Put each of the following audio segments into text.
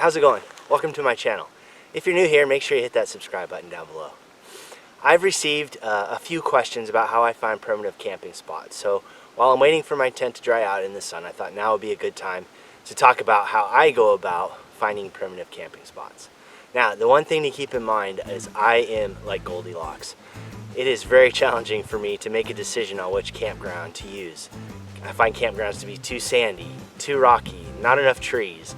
how's it going? Welcome to my channel. If you're new here, make sure you hit that subscribe button down below. I've received a few questions about how I find primitive camping spots. So while I'm waiting for my tent to dry out in the sun, I thought now would be a good time to talk about how I go about finding primitive camping spots. Now, the one thing to keep in mind is I am like Goldilocks. It is very challenging for me to make a decision on which campground to use. I find campgrounds to be too sandy, too rocky, not enough trees.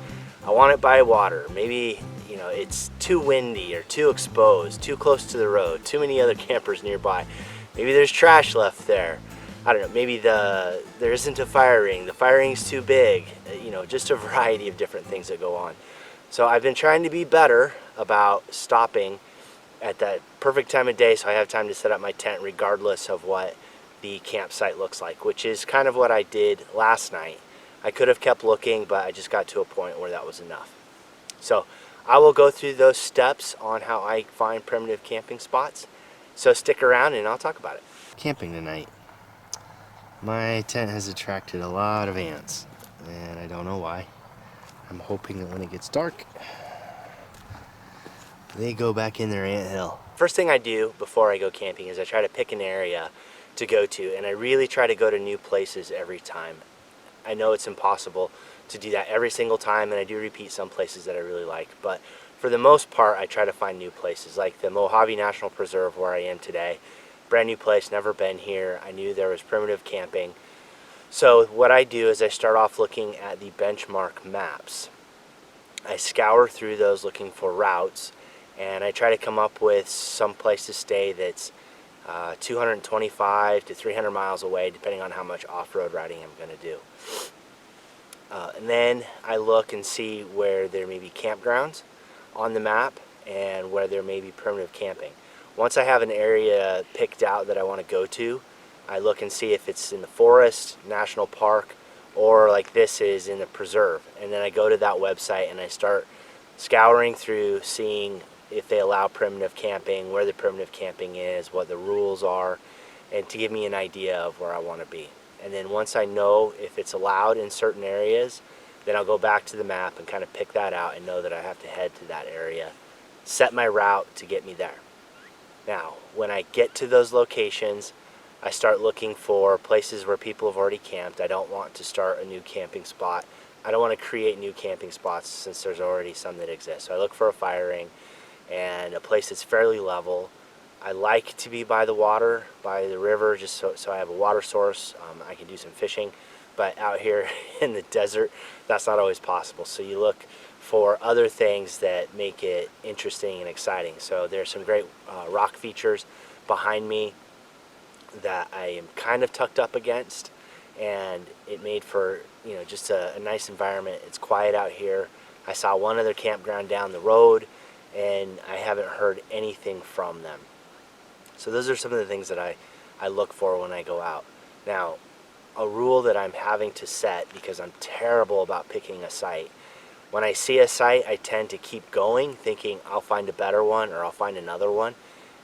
I want it by water. Maybe, it's too windy or too exposed, too close to the road, too many other campers nearby. Maybe there's trash left there. I don't know, maybe there isn't a fire ring. The fire ring's too big. Just a variety of different things that go on. So I've been trying to be better about stopping at that perfect time of day so I have time to set up my tent regardless of what the campsite looks like, which is kind of what I did last night. I could have kept looking, but I just got to a point where that was enough. So I will go through those steps on how I find primitive camping spots. So stick around and I'll talk about it. Camping tonight. My tent has attracted a lot of ants, and I don't know why. I'm hoping that when it gets dark, they go back in their anthill. First thing I do before I go camping is I try to pick an area to go to, and I really try to go to new places every time. I know it's impossible to do that every single time, and I do repeat some places that I really like, but for the most part I try to find new places, like the Mojave National Preserve where I am today. Brand new place, never been here. I knew there was primitive camping. So what I do is I start off looking at the benchmark maps. I scour through those looking for routes, and I try to come up with some place to stay that's 225 to 300 miles away, depending on how much off-road riding I'm going to do. And then I look and see where there may be campgrounds on the map and where there may be primitive camping. Once I have an area picked out that I want to go to, I look and see if it's in the forest, national park, or like this is in the preserve. And then I go to that website and I start scouring through, seeing if they allow primitive camping, where the primitive camping is, what the rules are, and to give me an idea of where I want to be. And then once I know if it's allowed in certain areas, then I'll go back to the map and kind of pick that out and know that I have to head to that area, set my route to get me there. Now, when I get to those locations, I start looking for places where people have already camped. I don't want to start a new camping spot. I don't want to create new camping spots since there's already some that exist. So I look for a fire ring and a place that's fairly level. I like to be by the water, by the river, just so I have a water source. I can do some fishing, but out here in the desert, that's not always possible. So you look for other things that make it interesting and exciting. So there's some great rock features behind me that I am kind of tucked up against, and it made for just a nice environment. It's quiet out here. I saw one other campground down the road, and I haven't heard anything from them. So those are some of the things that I look for when I go out. Now, a rule that I'm having to set, because I'm terrible about picking a site, when I see a site, I tend to keep going, thinking I'll find a better one or I'll find another one.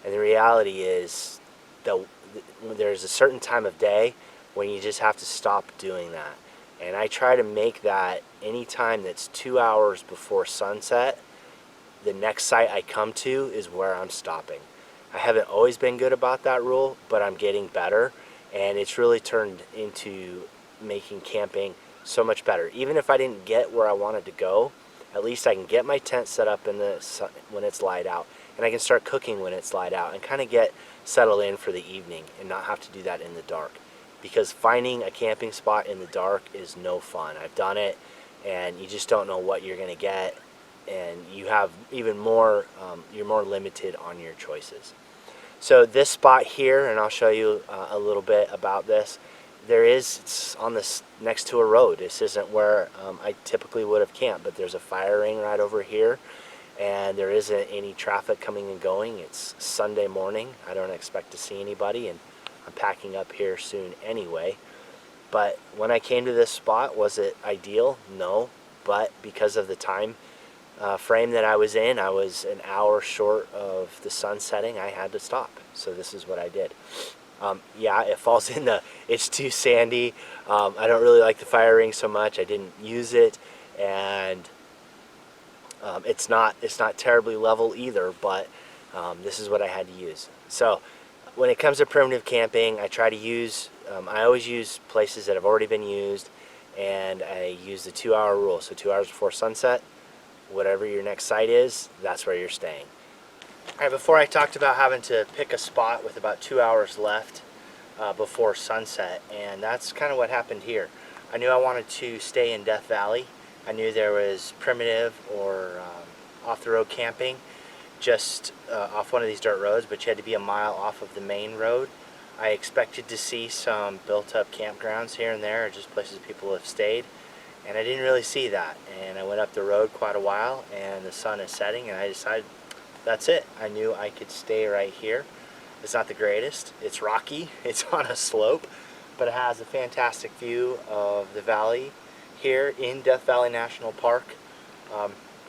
And the reality is there's a certain time of day when you just have to stop doing that. And I try to make that any time that's 2 hours before sunset, the next site I come to is where I'm stopping. I haven't always been good about that rule, but I'm getting better, and it's really turned into making camping so much better. Even if I didn't get where I wanted to go, at least I can get my tent set up in the sun when it's light out, and I can start cooking when it's light out and kind of get settled in for the evening and not have to do that in the dark. Because finding a camping spot in the dark is no fun. I've done it, and you just don't know what you're going to get, and you have even more, you're more limited on your choices. So this spot here, and I'll show you a little bit about this, it's on this next to a road. This isn't where I typically would have camped, but there's a fire ring right over here, and there isn't any traffic coming and going. It's Sunday morning. I don't expect to see anybody, and I'm packing up here soon anyway. But when I came to this spot, was it ideal? No, but because of the time frame that I was in, I was an hour short of the sun setting. I had to stop, so this is what I did. Yeah, it falls in it's too sandy. I don't really like the fire ring so much. I didn't use it, and It's not terribly level either, but this is what I had to use. So when it comes to primitive camping, I try to use, I always use places that have already been used, and I use the 2-hour rule. So 2 hours before sunset, whatever your next site is, that's where you're staying. All right, before I talked about having to pick a spot with about 2 hours left before sunset, and that's kind of what happened here. I knew I wanted to stay in Death Valley. I knew there was primitive or off-the-road camping just off one of these dirt roads, but you had to be a mile off of the main road. I expected to see some built-up campgrounds here and there, or just places people have stayed, and I didn't really see that. And I went up the road quite a while, and the sun is setting, and I decided that's it. I knew I could stay right here. It's not the greatest. It's rocky. It's on a slope, but it has a fantastic view of the valley here in Death Valley National Park.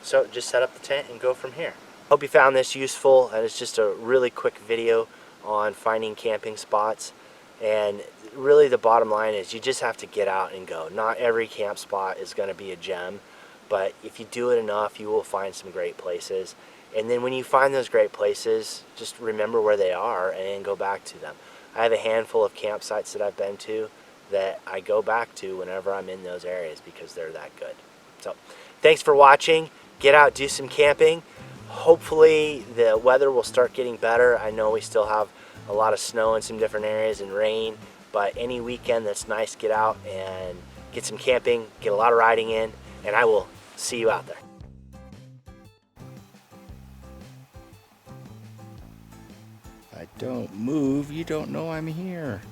So just set up the tent and go from here. Hope you found this useful, and it's just a really quick video on finding camping spots. And really the bottom line is you just have to get out and go. Not every camp spot is going to be a gem, but if you do it enough, you will find some great places. And then when you find those great places, just remember where they are and go back to them. I have a handful of campsites that I've been to that I go back to whenever I'm in those areas because they're that good. So thanks for watching. Get out, do some camping. Hopefully the weather will start getting better. I know we still have a lot of snow in some different areas and rain, but any weekend that's nice, get out and get some camping, get a lot of riding in, and I will see you out there. I don't move, you don't know I'm here.